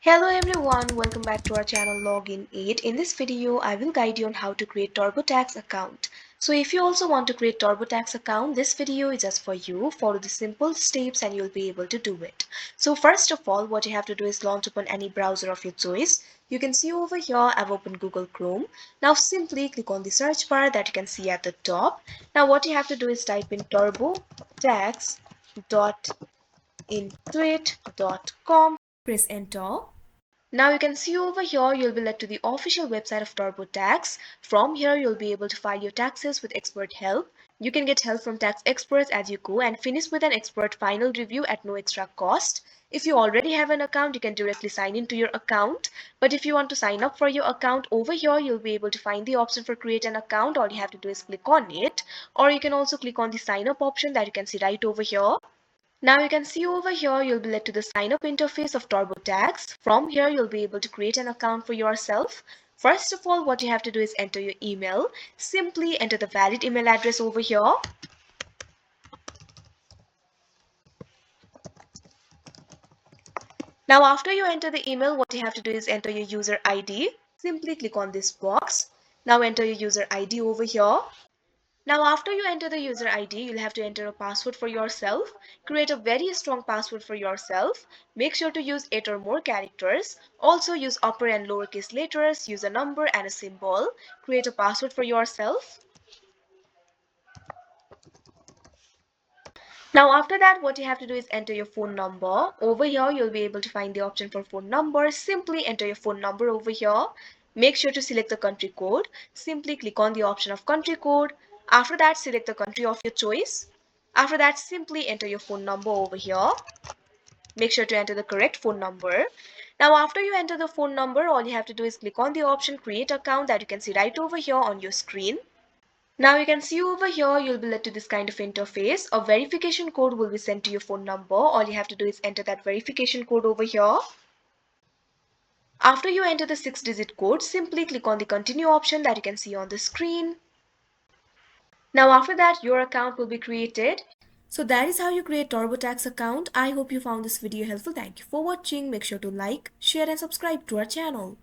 Hello everyone, welcome back to our channel Login 8. In this video, I will guide you on how to create TurboTax account. So if you also want to create TurboTax account, this video is just for you. Follow the simple steps and you'll be able to do it. So first of all, what you have to do is launch open any browser of your choice. You can see over here, I've opened Google Chrome. Now simply click on the search bar that you can see at the top. Now what you have to do is type in turbotax.intuit.com. Press enter. Now you can see over here you'll be led to the official website of TurboTax. From here you'll be able to file your taxes with expert help. You can get help from tax experts as you go and finish with an expert final review at no extra cost. If you already have an account, you can directly sign into your account. But if you want to sign up for your account, over here you'll be able to find the option for create an account. All you have to do is click on it, or you can also click on the sign up option that you can see right over here. Now you can see over here you'll be led to the sign up interface of TurboTax. From here you'll be able to create an account for yourself. First of all, what you have to do is enter your email. Simply enter the valid email address over here. Now after you enter the email, what you have to do is enter your user ID. Simply click on this box. Now enter your user ID over here. Now after you enter the user ID, you'll have to enter a password for yourself. Create a very strong password for yourself. Make sure to use 8 or more characters. Also use upper and lowercase letters, use a number and a symbol. Create a password for yourself. Now after that, what you have to do is enter your phone number. Over here, you'll be able to find the option for phone number. Simply enter your phone number over here. Make sure to select the country code. Simply click on the option of country code. After that, select the country of your choice. After that, simply enter your phone number over here. Make sure to enter the correct phone number. Now after you enter the phone number, all you have to do is click on the option create account that you can see right over here on your screen. Now you can see over here you'll be led to this kind of interface. A verification code will be sent to your phone number. All you have to do is enter that verification code over here. After you enter the 6-digit code, simply click on the continue option that you can see on the screen. Now after that your account will be created. So that is how you create TurboTax account. I hope you found this video helpful. Thank you for watching. Make sure to like, share and subscribe to our channel.